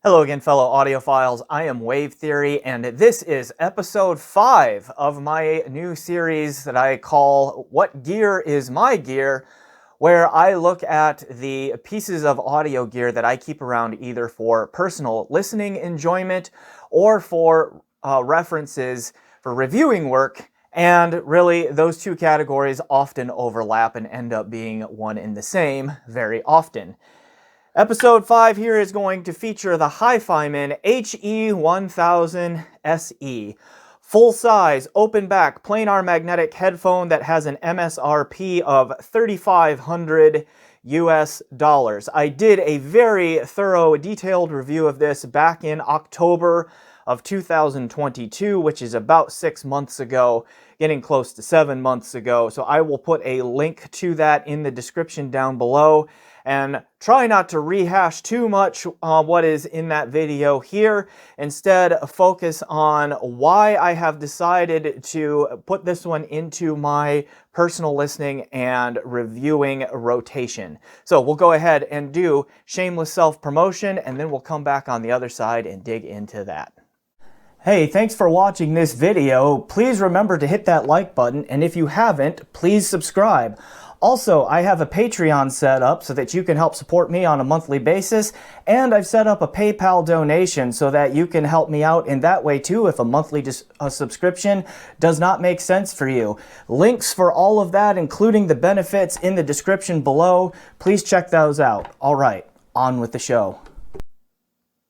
Hello again, fellow audiophiles. I am Wave Theory, and this is episode 5 of my new series that I call What Gear is My Gear, where I look at the pieces of audio gear that I keep around either for personal listening enjoyment or for references for reviewing work. And really, those two categories often overlap and end up being one and the same very often. Episode 5 here is going to feature the HiFiMan HE1000se. Full-size, open-back, planar magnetic headphone that has an MSRP of $3,500 US. I did a very thorough, detailed review of this back in October of 2022, which is about 6 months ago, getting close to 7 months ago. So I will put a link to that in the description down below. And try not to rehash too much what is in that video here. Instead, focus on why I have decided to put this one into my personal listening and reviewing rotation. So we'll go ahead and do shameless self-promotion, and then we'll come back on the other side and dig into that. Hey, thanks for watching this video. Please remember to hit that like button, and if you haven't, please subscribe. Also, I have a Patreon set up so that you can help support me on a monthly basis, and I've set up a PayPal donation so that you can help me out in that way too if a monthly subscription does not make sense for you. Links for all of that, including the benefits, in the description below. Please check those out. All right, on with the show.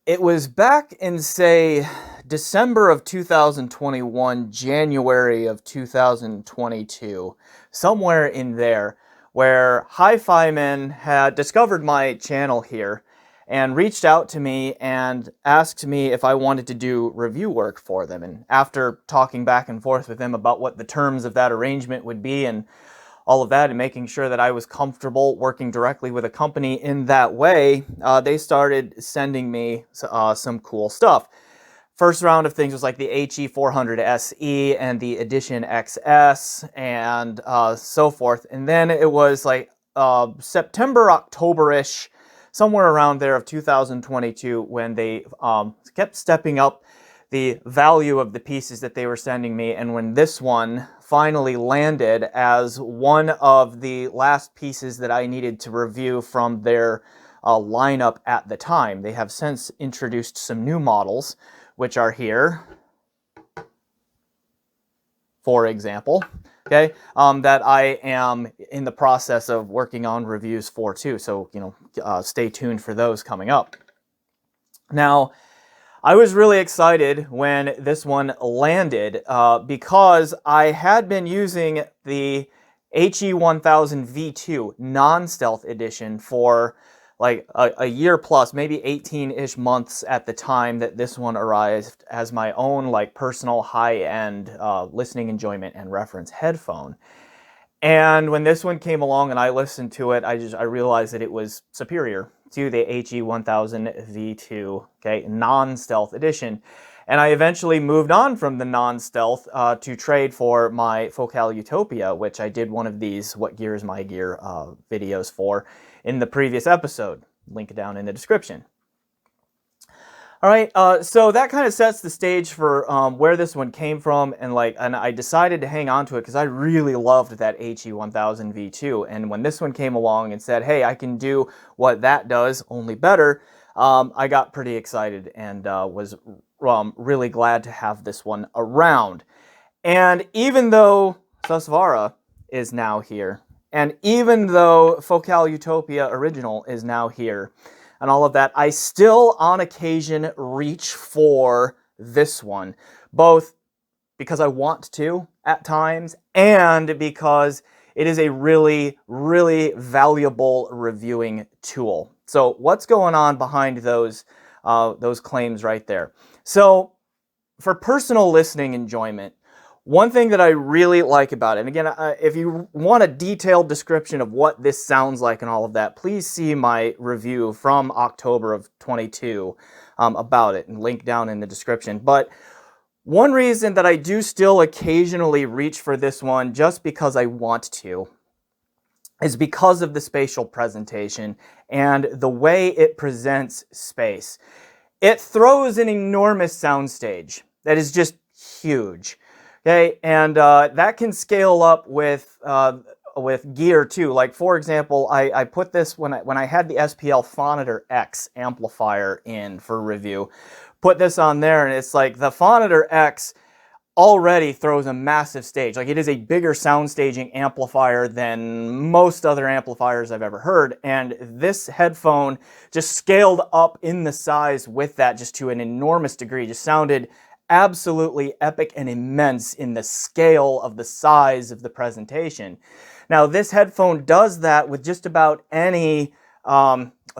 It was back in, say, December of 2021, January of 2022, somewhere in there, where HiFiMan had discovered my channel here and reached out to me and asked me if I wanted to do review work for them. And after talking back and forth with them about what the terms of that arrangement would be and all of that, and making sure that I was comfortable working directly with a company in that way, they started sending me some cool stuff. First round of things was like the HE1000se and the Edition XS and so forth. And then it was like September, October-ish, somewhere around there of 2022 when they kept stepping up the value of the pieces that they were sending me. And when this one finally landed as one of the last pieces that I needed to review from their lineup at the time, they have since introduced some new models, which are here, for example, okay, that I am in the process of working on reviews for too. So, stay tuned for those coming up. Now, I was really excited when this one landed because I had been using the HE1000v2 non-stealth edition for like a year plus, maybe 18-ish months at the time that this one arrived as my own like personal high-end listening enjoyment and reference headphone. And when this one came along and I listened to it, I realized that it was superior to the HE1000v2, okay, non-stealth edition. And I eventually moved on from the non-stealth to trade for my Focal Utopia, which I did one of these What Gear is My Gear videos for in the previous episode. Link down in the description. All right, so that kind of sets the stage for where this one came from, and I decided to hang on to it because I really loved that HE1000v2. And when this one came along and said, "Hey, I can do what that does, only better," I got pretty excited and was really glad to have this one around. And even though Susvara is now here, and even though Focal Utopia Original is now here, and all of that, I still on occasion reach for this one, both because I want to at times and because it is a really, really valuable reviewing tool. So what's going on behind those claims right there? So for personal listening enjoyment, one thing that I really like about it, and again, if you want a detailed description of what this sounds like and all of that, please see my review from October of 22 about it, and link down in the description. But one reason that I do still occasionally reach for this one, just because I want to, is because of the spatial presentation and the way it presents space. It throws an enormous soundstage that is just huge. Okay, and that can scale up with gear too. Like for example, I put this when I had the SPL Phonitor X amplifier in for review. Put this on there, and it's like the Phonitor X already throws a massive stage. Like it is a bigger sound staging amplifier than most other amplifiers I've ever heard. And this headphone just scaled up in the size with that just to an enormous degree. Just sounded absolutely epic and immense in the scale of the size of the presentation. Now this headphone does that with just about any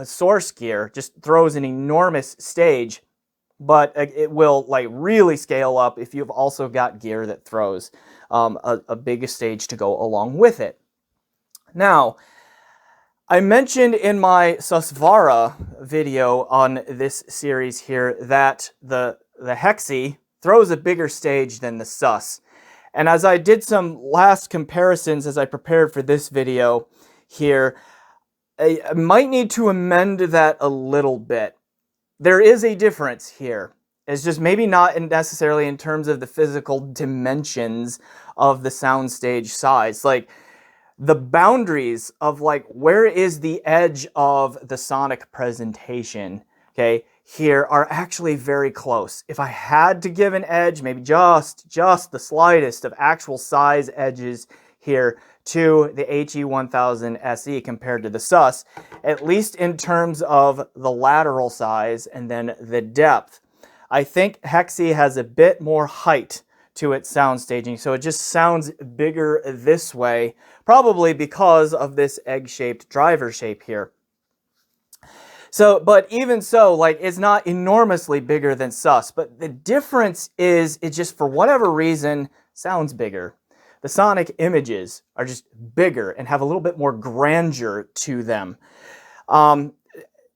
source gear, just throws an enormous stage. But it will like really scale up if you've also got gear that throws a big stage to go along with it. Now, I mentioned in my Susvara video on this series here that the Hekse throws a bigger stage than the Sus. And as I did some last comparisons as I prepared for this video here, I might need to amend that a little bit. There is a difference here. It's just maybe not necessarily in terms of the physical dimensions of the soundstage size. Like the boundaries of like where is the edge of the sonic presentation, okay, here are actually very close. If I had to give an edge, maybe just the slightest of actual size edges here to the HE1000se compared to the Sus, at least in terms of the lateral size and then the depth. I think Hekse has a bit more height to its sound staging, so it just sounds bigger this way, probably because of this egg-shaped driver shape here. So, but even so, like, it's not enormously bigger than Sus, but the difference is it just, for whatever reason, sounds bigger. The sonic images are just bigger and have a little bit more grandeur to them.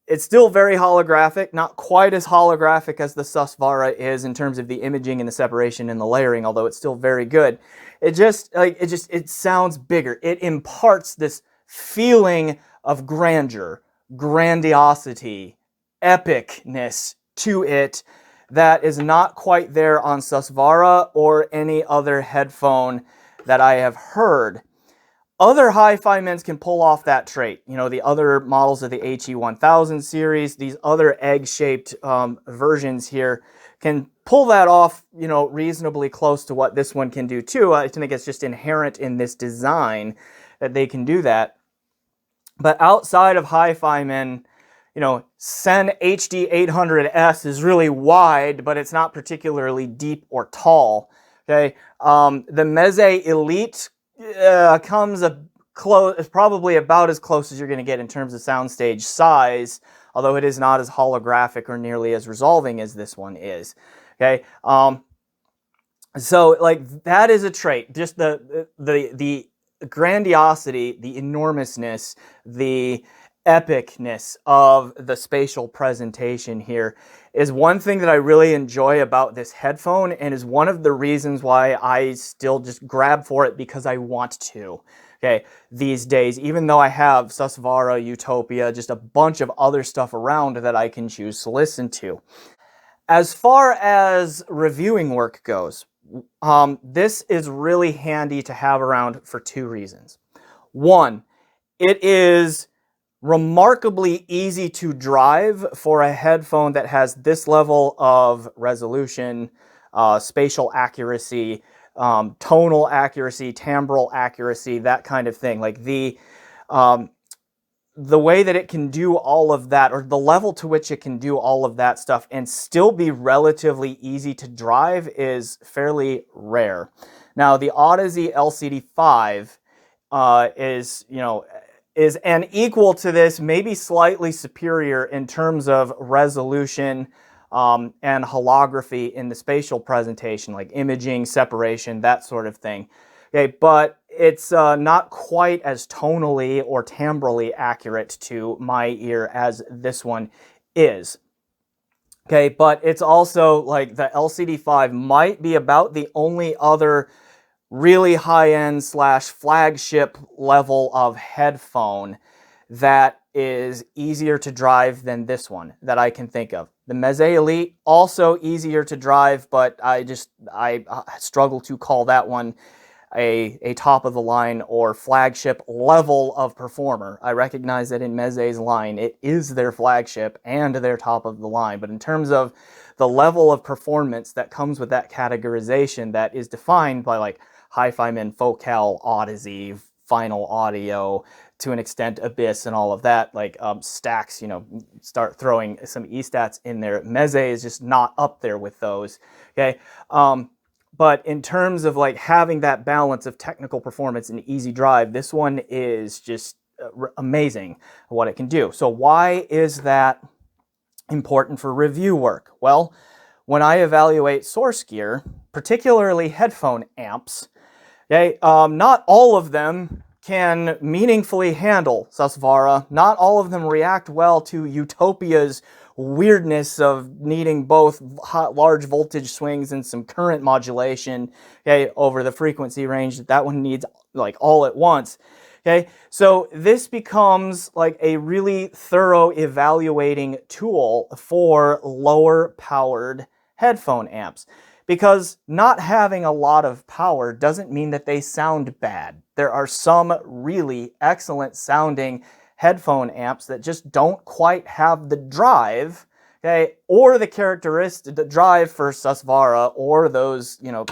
It's still very holographic, not quite as holographic as the Susvara is in terms of the imaging and the separation and the layering, although it's still very good. It sounds bigger. It imparts this feeling of grandeur, grandiosity, epicness to it that is not quite there on Susvara or any other headphone that I have heard. Other HiFiMans can pull off that trait. You know, the other models of the HE1000 series, these other egg-shaped versions here can pull that off, you know, reasonably close to what this one can do too. I think it's just inherent in this design that they can do that. But outside of HiFiMan, you know, Sen HD800S is really wide, but it's not particularly deep or tall. Okay, the Meze Elite comes is probably about as close as you're going to get in terms of soundstage size, although it is not as holographic or nearly as resolving as this one is. Okay, so like that is a trait, just the grandiosity, the enormousness, the epicness of the spatial presentation here is one thing that I really enjoy about this headphone, and is one of the reasons why I still just grab for it, because I want to. Okay, these days, even though I have Susvara, Utopia, just a bunch of other stuff around that I can choose to listen to. As far as reviewing work goes, this is really handy to have around for two reasons. One, it is remarkably easy to drive for a headphone that has this level of resolution, spatial accuracy, tonal accuracy, timbral accuracy, that kind of thing. Like the way that it can do all of that, or the level to which it can do all of that stuff and still be relatively easy to drive, is fairly rare. Now, the Audeze LCD5 is an equal to this, maybe slightly superior in terms of resolution and holography in the spatial presentation, like imaging, separation, that sort of thing. Okay, but it's not quite as tonally or timbrally accurate to my ear as this one is. Okay, but it's also like the LCD5 might be about the only other really high-end / flagship level of headphone that is easier to drive than this one that I can think of. The Meze Elite, also easier to drive, but I struggle to call that one a top of the line or flagship level of performer. I recognize that in Meze's line, it is their flagship and their top of the line, but in terms of the level of performance that comes with that categorization that is defined by like HiFiMan, Focal, Odyssey, Final Audio, to an extent Abyss and all of that, like Stacks, you know, start throwing some E-stats in there. Meze is just not up there with those, okay? But in terms of like having that balance of technical performance and easy drive, this one is just amazing what it can do. So why is that important for review work? Well, when I evaluate source gear, particularly headphone amps, okay, not all of them can meaningfully handle Susvara. Not all of them react well to Utopia's weirdness of needing both large voltage swings and some current modulation, okay, over the frequency range that one needs like all at once. Okay, so this becomes like a really thorough evaluating tool for lower powered headphone amps. Because not having a lot of power doesn't mean that they sound bad. There are some really excellent sounding headphone amps that just don't quite have the drive, okay, or the characteristic, the drive for Susvara, or those, you know,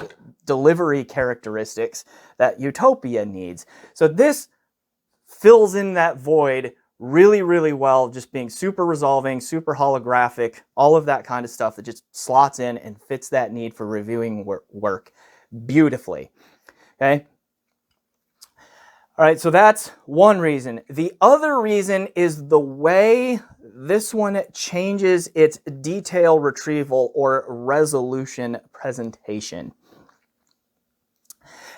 delivery characteristics that Utopia needs. So this fills in that void really, really well, just being super resolving, super holographic, all of that kind of stuff that just slots in and fits that need for reviewing work beautifully, okay? All right, so that's one reason. The other reason is the way this one changes its detail retrieval or resolution presentation.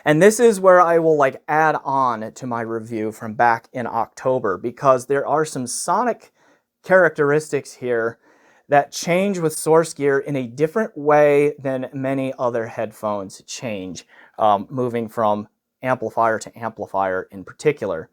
And this is where I will like add on to my review from back in October, because there are some sonic characteristics here that change with source gear in a different way than many other headphones change, moving from amplifier to amplifier in particular.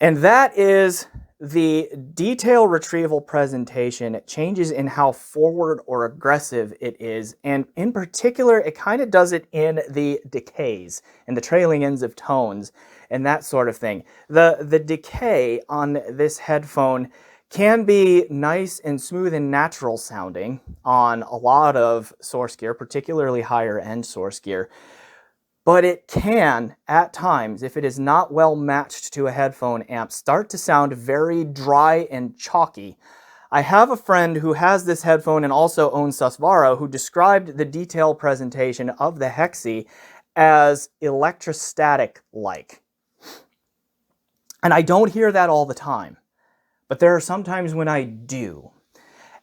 And that is the detail retrieval presentation changes in how forward or aggressive it is, and in particular it kind of does it in the decays and the trailing ends of tones and that sort of thing. The decay on this headphone can be nice and smooth and natural sounding on a lot of source gear, particularly higher end source gear. But it can, at times, if it is not well matched to a headphone amp, start to sound very dry and chalky. I have a friend who has this headphone and also owns Susvara, who described the detail presentation of the Hekse as electrostatic-like. And I don't hear that all the time, but there are some times when I do.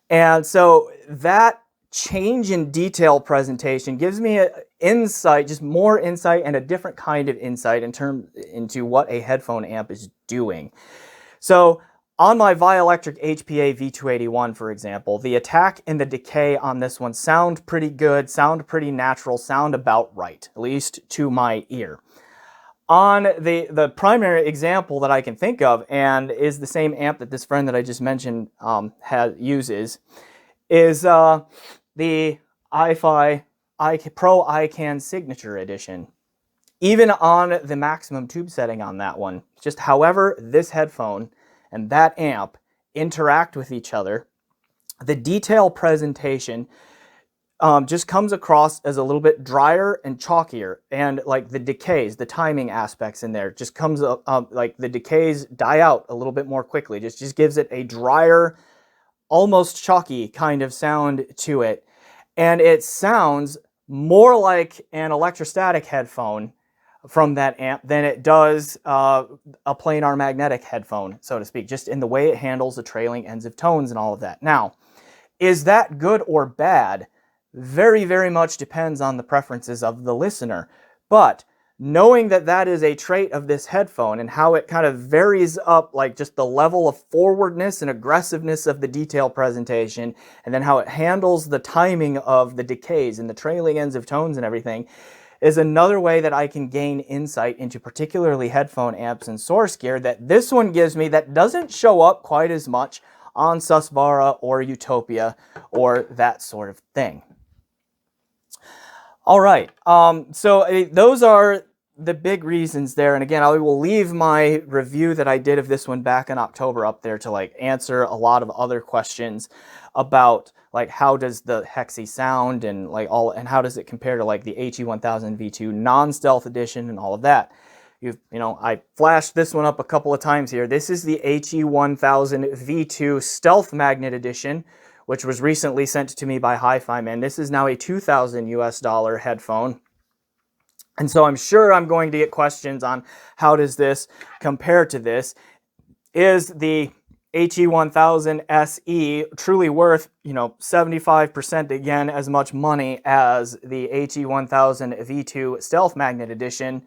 And so that change in detail presentation gives me an insight, just more insight and a different kind of insight into what a headphone amp is doing. So on my Vioelectric HPA V281, for example, the attack and the decay on this one sound pretty good, sound pretty natural, sound about right, at least to my ear. On the primary example that I can think of, and is the same amp that this friend that I just mentioned uses, is the Pro iCan Signature Edition. Even on the maximum tube setting on that one, just however this headphone and that amp interact with each other, the detail presentation just comes across as a little bit drier and chalkier, and like the decays, the timing aspects in there just comes like the decays die out a little bit more quickly. Just gives it a drier, almost chalky kind of sound to it. And it sounds more like an electrostatic headphone from that amp than it does a planar magnetic headphone, so to speak, just in the way it handles the trailing ends of tones and all of that. Now, is that good or bad? Very, very much depends on the preferences of the listener. But knowing that that is a trait of this headphone and how it kind of varies up, like just the level of forwardness and aggressiveness of the detail presentation, and then how it handles the timing of the decays and the trailing ends of tones and everything, is another way that I can gain insight into particularly headphone amps and source gear that this one gives me that doesn't show up quite as much on Susvara or Utopia or that sort of thing. All right, so those are the big reasons there. And again, I will leave my review that I did of this one back in October up there to like answer a lot of other questions about like how does the Hekse sound and like all, and how does it compare to like the HE1000 V2 non-stealth edition and all of that. You know, I flashed this one up a couple of times here. This is the HE1000 V2 Stealth Magnet Edition, which was recently sent to me by HiFiMan. This is now a $2,000 headphone. And so I'm sure I'm going to get questions on how does this compare to this. Is the HE1000se truly worth, you know, 75% again as much money as the HE1000 V2 Stealth Magnet Edition?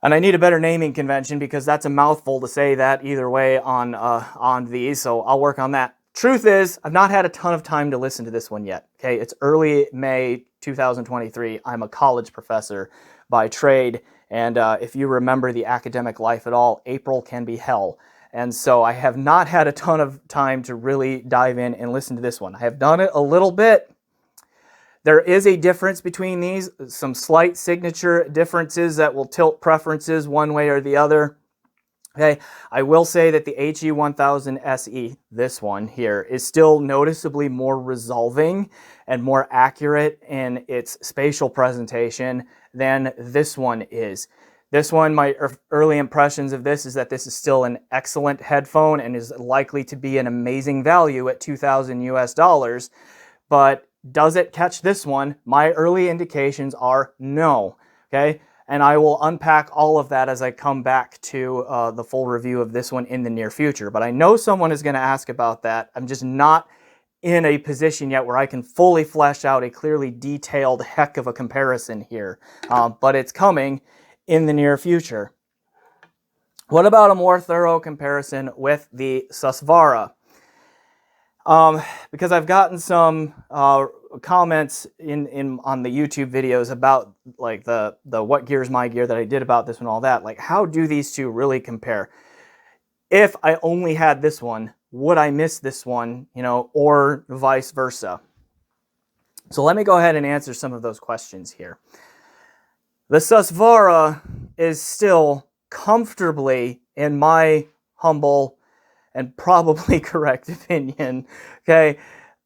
And I need a better naming convention because that's a mouthful to say that either way on these, so I'll work on that. Truth is, I've not had a ton of time to listen to this one yet. Okay, it's early May 2023. I'm a college professor by trade, and if you remember the academic life at all, April can be hell. And so I have not had a ton of time to really dive in and listen to this one. I have done it a little bit. There is a difference between these, some slight signature differences that will tilt preferences one way or the other. Okay, I will say that the HE1000se, this one here, is still noticeably more resolving and more accurate in its spatial presentation than this one is. This one, my early impressions of this is that this is still an excellent headphone and is likely to be an amazing value at $2,000 US, but does it catch this one? My early indications are no, okay? And I will unpack all of that as I come back to the full review of this one in the near future. But I know someone is going to ask about that. I'm just not in a position yet where I can fully flesh out a clearly detailed heck of a comparison here. But it's coming in the near future. What about a more thorough comparison with the Susvara? Because I've gotten some comments on the YouTube videos about like the what gear is my gear that I did about this and all that. Like, how do these two really compare? If I only had this one, would I miss this one, you know, or vice versa? So let me go ahead and answer some of those questions here. The Susvara is still comfortably, in my humble and probably correct opinion, okay,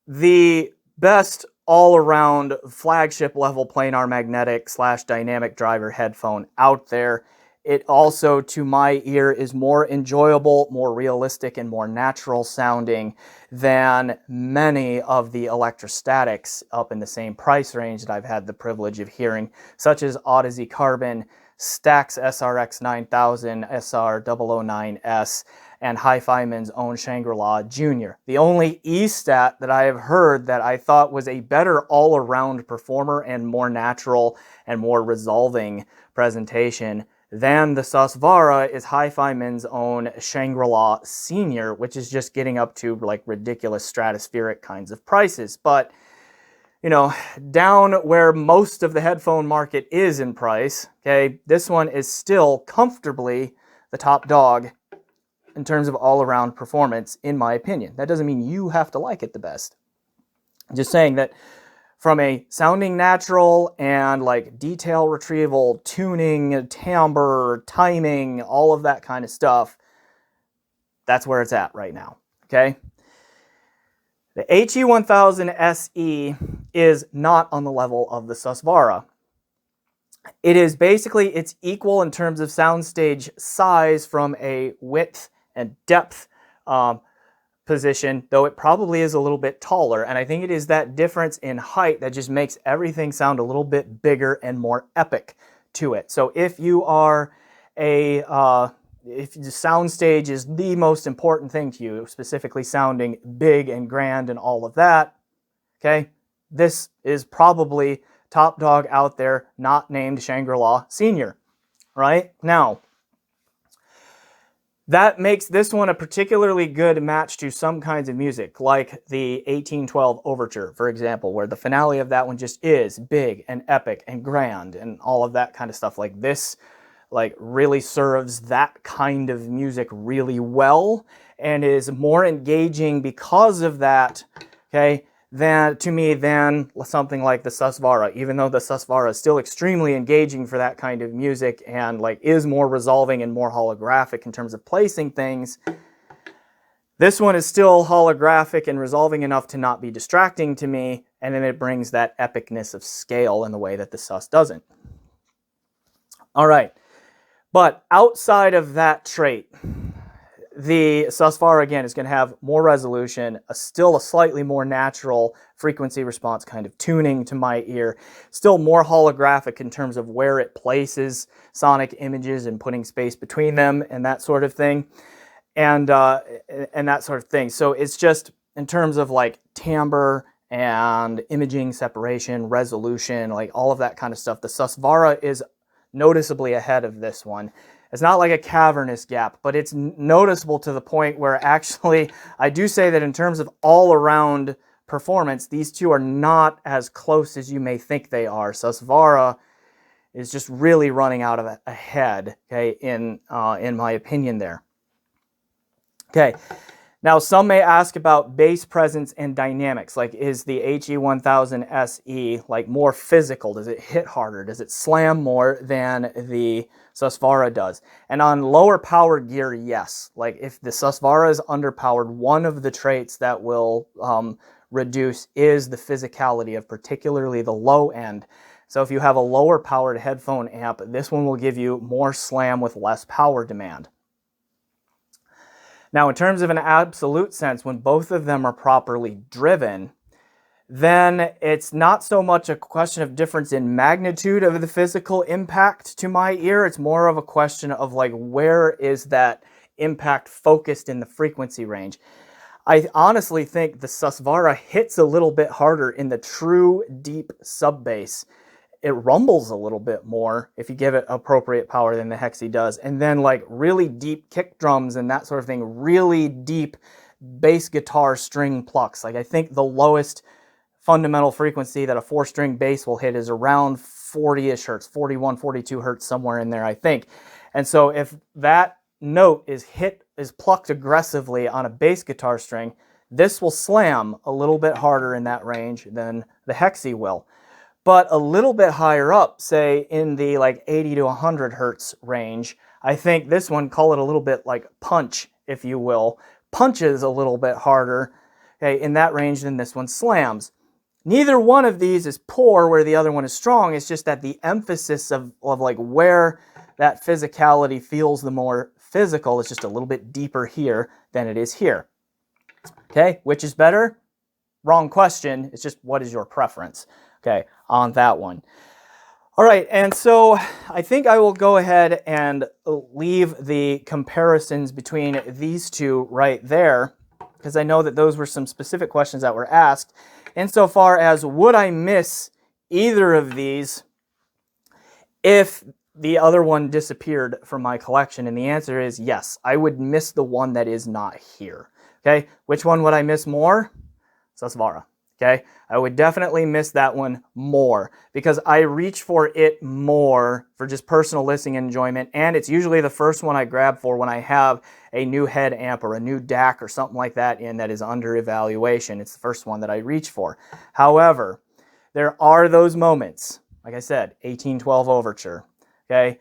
the best all-around flagship level planar magnetic / dynamic driver headphone out there. It also, to my ear, is more enjoyable, more realistic, and more natural sounding than many of the electrostatics up in the same price range that I've had the privilege of hearing, such as Odyssey Carbon, Stax SRX 9000, SR 009S, and HiFiMan's own Shangri-La Junior. The only E-stat that I have heard that I thought was a better all-around performer and more natural and more resolving presentation than the Susvara is HiFiMan's own Shangri-La Senior, which is just getting up to like ridiculous stratospheric kinds of prices. But, you know, down where most of the headphone market is in price, okay, this one is still comfortably the top dog in terms of all-around performance, in my opinion. That doesn't mean you have to like it the best. I'm just saying that from a sounding natural and like detail retrieval, tuning, timbre, timing, all of that kind of stuff, that's where it's at right now, okay? The HE1000se is not on the level of the Susvara. It is basically, it's equal in terms of soundstage size from a width and depth position, though it probably is a little bit taller. And I think it is that difference in height that just makes everything sound a little bit bigger and more epic to it. So if you are if the soundstage is the most important thing to you, specifically sounding big and grand and all of that, okay, this is probably top dog out there, not named Shangri-La Senior, right? Now, That makes this one a particularly good match to some kinds of music, like the 1812 Overture, for example, where the finale of that one just is big and epic and grand and all of that kind of stuff. Like this, like really serves that kind of music really well and is more engaging because of that, okay, to me than something like the Susvara, even though the Susvara is still extremely engaging for that kind of music and like is more resolving and more holographic in terms of placing things. This one is still holographic and resolving enough to not be distracting to me, and then it brings that epicness of scale in the way that the Sus doesn't. All right, but outside of that trait, the Susvara, again, is going to have more resolution, still a slightly more natural frequency response kind of tuning to my ear, still more holographic in terms of where it places sonic images and putting space between them and that sort of thing, and that sort of thing. So it's just in terms of like timbre and imaging separation, resolution, like all of that kind of stuff, the Susvara is noticeably ahead of this one. It's not like a cavernous gap, but it's noticeable to the point where actually I do say that in terms of all-around performance, these two are not as close as you may think they are. Susvara is just really running out of ahead, okay, in my opinion there. Okay, now some may ask about bass presence and dynamics, like is the HE1000se like more physical? Does it hit harder? Does it slam more than the Susvara does? And on lower power gear, yes. Like if the Susvara is underpowered, one of the traits that will reduce is the physicality of particularly the low end. So if you have a lower powered headphone amp, this one will give you more slam with less power demand. Now, in terms of an absolute sense, when both of them are properly driven, then it's not so much a question of difference in magnitude of the physical impact to my ear. It's more of a question of like, where is that impact focused in the frequency range? I honestly think the Susvara hits a little bit harder in the true deep sub bass. It rumbles a little bit more if you give it appropriate power than the Hekse does. And then like really deep kick drums and that sort of thing, really deep bass guitar string plucks. Like I think the lowest fundamental frequency that a 4-string bass will hit is around 40-ish hertz, 41, 42 hertz, somewhere in there, I think. And so if that note is plucked aggressively on a bass guitar string, this will slam a little bit harder in that range than the Hekse will. But a little bit higher up, say in the like 80 to 100 hertz range, I think this one, call it a little bit like punch, if you will, punches a little bit harder, okay, in that range than this one slams. Neither one of these is poor where the other one is strong. It's just that the emphasis of like where that physicality feels the more physical is just a little bit deeper here than it is here. Okay, which is better? Wrong question. It's just what is your preference? Okay, on that one. All right, and so I think I will go ahead and leave the comparisons between these two right there, because I know that those were some specific questions that were asked. Insofar as would I miss either of these if the other one disappeared from my collection? And the answer is yes, I would miss the one that is not here. Okay, which one would I miss more? Susvara. Okay, I would definitely miss that one more because I reach for it more for just personal listening enjoyment, and it's usually the first one I grab for when I have a new head amp or a new DAC or something like that in that is under evaluation. It's the first one that I reach for. However, there are those moments, like I said, 1812 Overture, okay,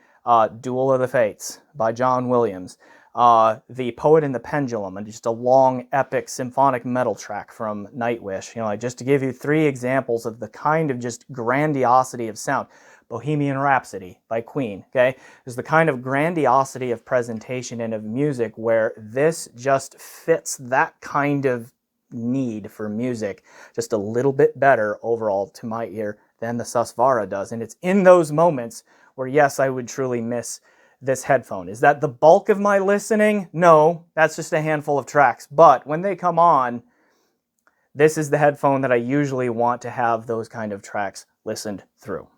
Duel of the Fates by John Williams, The Poet and the Pendulum, and just a long, epic symphonic metal track from Nightwish. You know, just to give you 3 examples of the kind of just grandiosity of sound. Bohemian Rhapsody by Queen, okay? There's the kind of grandiosity of presentation and of music where this just fits that kind of need for music just a little bit better overall to my ear than the Susvara does. And it's in those moments where, yes, I would truly miss this headphone. Is that the bulk of my listening? No, that's just a handful of tracks. But when they come on, this is the headphone that I usually want to have those kind of tracks listened through.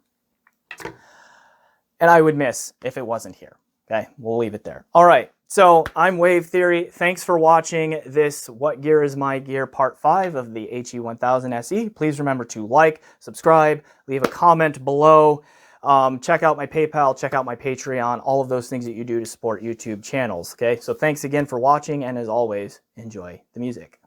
And I would miss if it wasn't here. Okay, we'll leave it there. All right, So I'm Wave Theory. Thanks for watching this What Gear is My Gear Part 5 of the HE1000se. Please remember to like, subscribe, leave a comment below. Check out my PayPal, check out my Patreon, all of those things that you do to support YouTube channels. Okay, so thanks again for watching, and as always, enjoy the music.